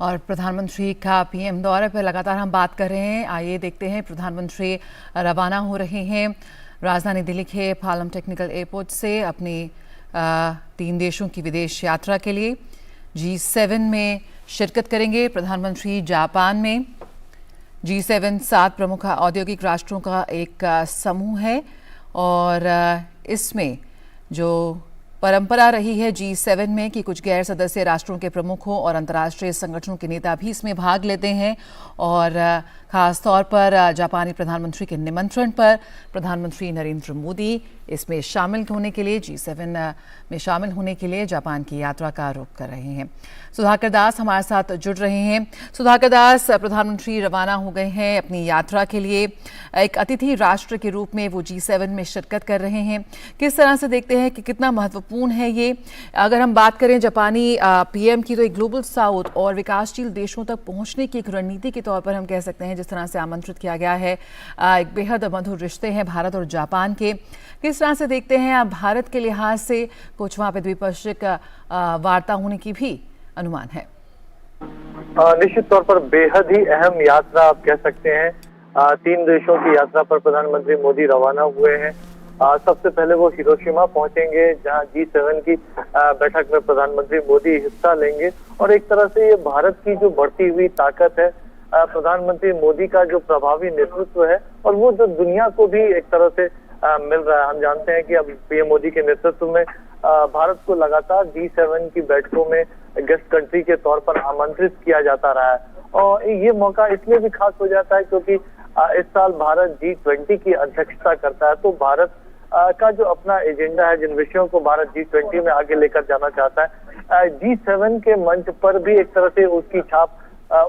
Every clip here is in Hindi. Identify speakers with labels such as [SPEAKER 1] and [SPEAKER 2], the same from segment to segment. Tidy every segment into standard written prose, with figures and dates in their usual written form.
[SPEAKER 1] और प्रधानमंत्री का पीएम दौरे पर लगातार हम बात कर रहे हैं। आइए देखते हैं, प्रधानमंत्री रवाना हो रहे हैं राजधानी दिल्ली के पालम टेक्निकल एयरपोर्ट से अपनी 3 देशों की विदेश यात्रा के लिए। G7 में शिरकत करेंगे प्रधानमंत्री। जापान में G7 7 प्रमुख औद्योगिक राष्ट्रों का एक समूह है और इसमें जो परंपरा रही है G7 में कि कुछ गैर सदस्य राष्ट्रों के प्रमुखों और अंतर्राष्ट्रीय संगठनों के नेता भी इसमें भाग लेते हैं और खास तौर पर जापानी प्रधानमंत्री के निमंत्रण पर प्रधानमंत्री नरेंद्र मोदी इसमें शामिल होने के लिए G7 में शामिल होने के लिए जापान की यात्रा का रुख कर रहे हैं। सुधाकर दास हमारे साथ जुड़ रहे हैं। सुधाकर दास, प्रधानमंत्री रवाना हो गए हैं अपनी यात्रा के लिए। एक अतिथि राष्ट्र के रूप में वो G7 में शिरकत कर रहे हैं। किस तरह से देखते हैं कि कितना महत्वपूर्ण है ये? अगर हम बात करें जापानी पीएम की, तो एक ग्लोबल साउथ और विकासशील देशों तक पहुंचने की एक रणनीति के तौर पर हम कह सकते हैं, जिस तरह से आमंत्रित किया गया है। एक बेहद मधुर रिश्ते हैं भारत और जापान के। किस तरह से देखते हैं आप भारत के लिहाज से? कुछ वहाँ पे द्विपक्षीय वार्ता होने की भी अनुमान है।
[SPEAKER 2] निश्चित तौर पर बेहद ही अहम यात्रा आप कह सकते हैं। 3 देशों की यात्रा पर प्रधानमंत्री मोदी रवाना हुए हैं। सबसे पहले वो हिरोशिमा पहुंचेंगे, जहां G7 की बैठक में प्रधानमंत्री मोदी हिस्सा लेंगे। और एक तरह से ये भारत की जो बढ़ती हुई ताकत है, प्रधानमंत्री मोदी का जो प्रभावी नेतृत्व है, और वो जो दुनिया को भी एक तरह से मिल रहा है। हम जानते हैं कि अब पीएम मोदी के नेतृत्व में भारत को लगातार G7 की बैठकों में गेस्ट कंट्री के तौर पर आमंत्रित किया जाता रहा है। और ये मौका इसलिए भी खास हो जाता है क्योंकि इस साल भारत G20 की अध्यक्षता करता है। तो भारत का जो अपना एजेंडा है, जिन विषयों को भारत G20 में आगे लेकर जाना चाहता है, G7 के मंच पर भी एक तरह से उसकी छाप,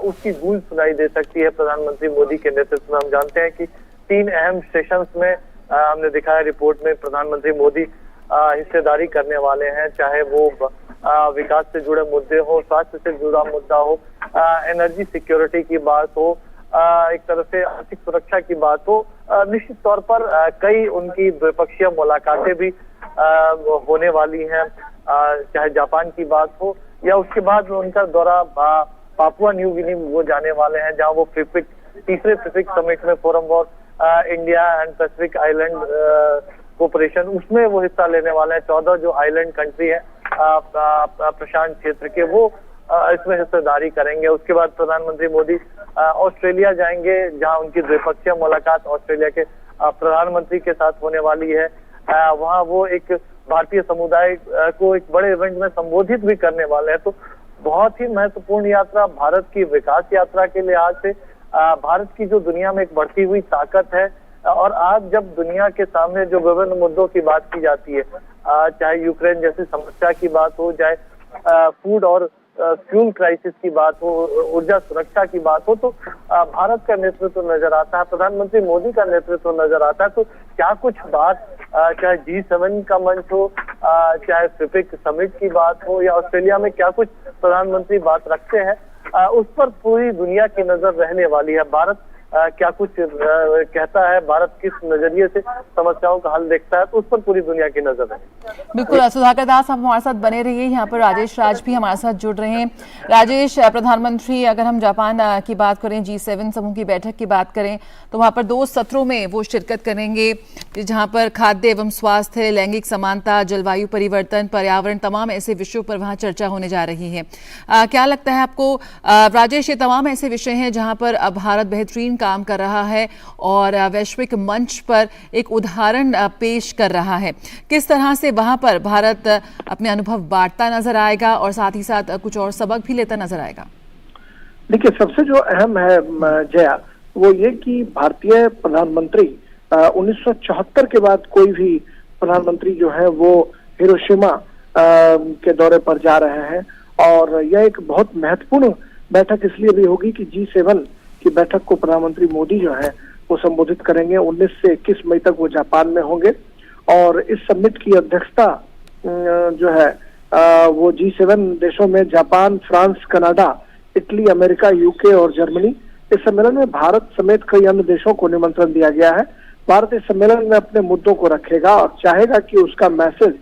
[SPEAKER 2] उसकी गूंज सुनाई दे सकती है प्रधानमंत्री मोदी के नेतृत्व में। हम जानते हैं कि 3 अहम सेशंस में हमने दिखाया रिपोर्ट में प्रधानमंत्री मोदी हिस्सेदारी करने वाले हैं, चाहे वो विकास से जुड़े मुद्दे हो, स्वास्थ्य से जुड़ा मुद्दा हो, एनर्जी सिक्योरिटी की बात हो, एक तरह से आर्थिक सुरक्षा की बात हो। निश्चित तौर पर कई उनकी द्विपक्षीय मुलाकातें भी होने वाली हैं, चाहे जापान की बात हो या उसके बाद उनका दौरा पापुआ न्यू गिनी वो जाने वाले हैं, जहां वो तीसरे पैसिफिक समिट में forum for India and Pacific island cooperation, उसमें वो हिस्सा लेने वाले हैं। 14 जो आइलैंड कंट्री है प्रशांत क्षेत्र के, वो इसमें हिस्सेदारी करेंगे। उसके बाद प्रधानमंत्री मोदी ऑस्ट्रेलिया जाएंगे, जहां उनकी द्विपक्षीय मुलाकात ऑस्ट्रेलिया के प्रधानमंत्री के साथ होने वाली है। वहां वो एक भारतीय समुदाय को एक बड़े इवेंट में संबोधित भी करने वाले हैं। तो बहुत ही महत्वपूर्ण यात्रा भारत की विकास यात्रा के लिहाज से। भारत की जो दुनिया में एक बढ़ती हुई ताकत है, और आज जब दुनिया के सामने जो विभिन्न मुद्दों की बात की जाती है, चाहे यूक्रेन जैसी समस्या की बात हो, चाहे फूड और फ्यूल क्राइसिस की बात हो, ऊर्जा सुरक्षा की बात हो, तो भारत का नेतृत्व नजर आता है, प्रधानमंत्री मोदी का नेतृत्व नजर आता है। तो क्या कुछ बात, चाहे G7 का मंच हो, चाहे पैसिफिक समिट की बात हो, या ऑस्ट्रेलिया में क्या कुछ प्रधानमंत्री बात रखते हैं, उस पर पूरी दुनिया की नजर रहने वाली है। भारत क्या कुछ कहता है, भारत किस नजरिए से समस्याओं का हल देखता है, तो उस पर पूरी दुनिया की नजर है।
[SPEAKER 1] बिल्कुल सुधाकर दास, आप हमारे साथ बने रहिए। यहाँ पर राजेश राज भी हमारे साथ जुड़ रहे हैं। राजेश, प्रधानमंत्री, अगर हम जापान की बात करें, G7 समूह की बैठक की बात करें, तो वहाँ पर 2 सत्रों में वो शिरकत करेंगे, जहाँ पर खाद्य एवं स्वास्थ्य, लैंगिक समानता, जलवायु परिवर्तन, पर्यावरण, तमाम ऐसे विषयों पर वहाँ चर्चा होने जा रही है। क्या लगता है आपको राजेश, ये तमाम ऐसे विषय हैं जहाँ पर भारत बेहतरीन काम कर रहा है और वैश्विक मंच पर एक उदाहरण पेश कर रहा है। किस तरह से वहां पर भारत अपने अनुभव बांटता नजर आएगा और साथ ही साथ कुछ और सबक भी लेता नजर आएगा?
[SPEAKER 3] देखिए, सबसे जो अहम है जया, वो ये कि भारतीय प्रधानमंत्री 1974 के बाद कोई भी प्रधानमंत्री जो है वो हिरोशिमा के दौरे पर जा रहे हैं। और यह एक बहुत महत्वपूर्ण बैठक इसलिए भी होगी कि G7 की बैठक को प्रधानमंत्री मोदी जो है वो संबोधित करेंगे। 19 से 21 मई तक वो जापान में होंगे और इस समिट की अध्यक्षता जो है वो G7 देशों में Japan, France, Canada, Italy, America, UK और जर्मनी। इस सम्मेलन में भारत समेत कई अन्य देशों को निमंत्रण दिया गया है। भारत इस सम्मेलन में अपने मुद्दों को रखेगा और चाहेगा कि उसका मैसेज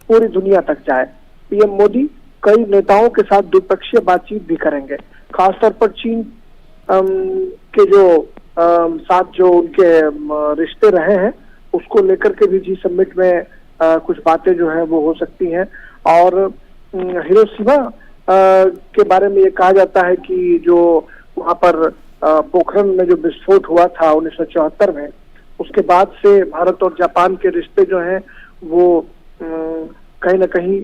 [SPEAKER 3] पूरी दुनिया तक जाए। पीएम मोदी कई नेताओं के साथ द्विपक्षीय बातचीत भी करेंगे। खासतौर पर चीन के जो साथ जो उनके रिश्ते रहे हैं उसको लेकर के भी जी समिट में कुछ बातें जो है वो हो सकती हैं। और हिरोशिमा के बारे में ये कहा जाता है कि जो वहां पर पोखरण में जो विस्फोट हुआ था 1974 में, उसके बाद से भारत और जापान के रिश्ते जो हैं वो कहीं ना कहीं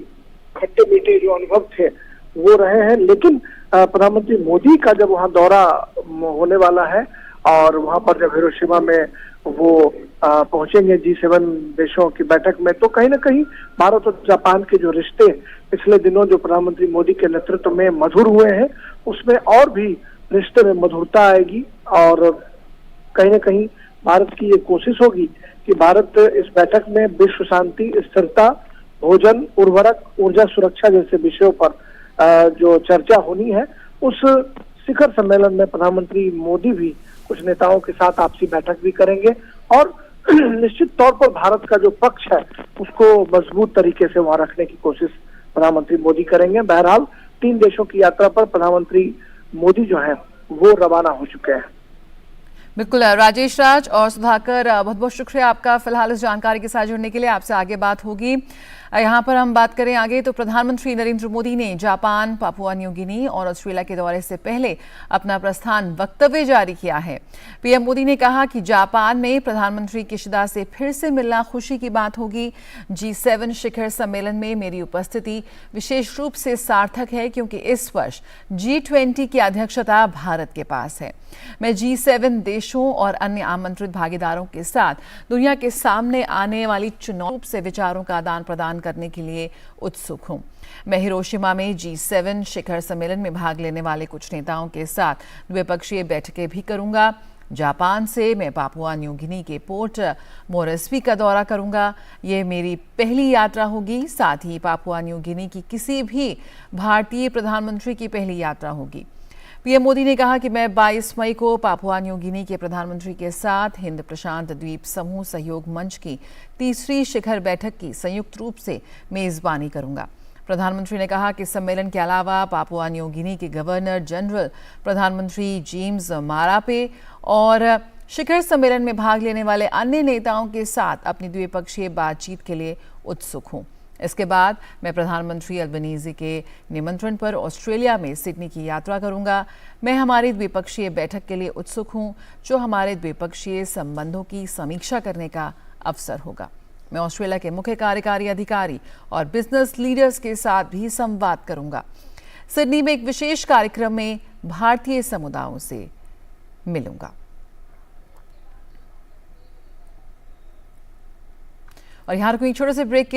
[SPEAKER 3] खट्टे मीठे जो अनुभव थे वो रहे हैं। लेकिन प्रधानमंत्री मोदी का जब वहां दौरा होने वाला है और वहां पर जब हिरोशिमा में वो पहुंचेंगे G7 देशों की बैठक में, तो कहीं ना कहीं भारत और जापान के जो रिश्ते पिछले दिनों जो प्रधानमंत्री मोदी के नेतृत्व में मधुर हुए हैं उसमें और भी रिश्ते में मधुरता आएगी। और कहीं ना कहीं भारत की ये कोशिश होगी कि भारत इस बैठक में विश्व शांति, स्थिरता, भोजन, उर्वरक, ऊर्जा सुरक्षा जैसे विषयों पर जो चर्चा होनी है, उस शिखर सम्मेलन में प्रधानमंत्री मोदी भी कुछ नेताओं के साथ आपसी बैठक भी करेंगे और निश्चित तौर पर भारत का जो पक्ष है उसको मजबूत तरीके से वहां रखने की कोशिश प्रधानमंत्री मोदी करेंगे। बहरहाल 3 देशों की यात्रा पर प्रधानमंत्री मोदी जो है वो रवाना हो चुके हैं।
[SPEAKER 1] बिल्कुल राजेश राज और सुधाकर, बहुत बहुत शुक्रिया आपका फिलहाल इस जानकारी के साथ जुड़ने के लिए। आपसे आगे बात होगी। यहाँ पर हम बात करें आगे तो प्रधानमंत्री नरेंद्र मोदी ने जापान, पापुआ न्यू गिनी और ऑस्ट्रेलिया के दौरे से पहले अपना प्रस्थान वक्तव्य जारी किया है। पीएम मोदी ने कहा कि जापान में प्रधानमंत्री किशिदा से फिर से मिलना खुशी की बात होगी। G7 शिखर सम्मेलन में मेरी उपस्थिति विशेष रूप से सार्थक है क्योंकि इस वर्ष G20 की अध्यक्षता भारत के पास है। मैं G7 देशों और अन्य आमंत्रित भागीदारों के साथ दुनिया के सामने आने वाली चुनौतियों से विचारों का आदान प्रदान करने के लिए उत्सुक हूं। मैं हिरोशिमा में G7 शिखर सम्मेलन में भाग लेने वाले कुछ नेताओं के साथ द्विपक्षीय बैठकें भी करूंगा। जापान से मैं पापुआ न्यू गिनी के पोर्ट मोरेस्बी का दौरा करूंगा। ये मेरी पहली यात्रा होगी, साथ ही पापुआ न्यू गिनी की किसी भी भारतीय प्रधानमंत्री की पहली यात्रा होगी। पीएम मोदी ने कहा कि मैं 22 मई को पापुआ न्यू गिनी के प्रधानमंत्री के साथ हिंद प्रशांत द्वीप समूह सहयोग मंच की तीसरी शिखर बैठक की संयुक्त रूप से मेजबानी करूंगा। प्रधानमंत्री ने कहा कि सम्मेलन के अलावा पापुआ न्यू गिनी के गवर्नर जनरल प्रधानमंत्री जेम्स मारापे और शिखर सम्मेलन में भाग लेने वाले अन्य नेताओं के साथ अपनी द्विपक्षीय बातचीत के लिए उत्सुक हूं। इसके बाद मैं प्रधानमंत्री अल्बनीज़ी के निमंत्रण पर ऑस्ट्रेलिया में सिडनी की यात्रा करूंगा। मैं हमारी द्विपक्षीय बैठक के लिए उत्सुक हूं, जो हमारे द्विपक्षीय संबंधों की समीक्षा करने का अवसर होगा। मैं ऑस्ट्रेलिया के मुख्य कार्यकारी अधिकारी और बिजनेस लीडर्स के साथ भी संवाद करूंगा। सिडनी में एक विशेष कार्यक्रम में भारतीय समुदायों से मिलूंगा। और यहाँ रुकें एक छोटे से ब्रेक के लिए।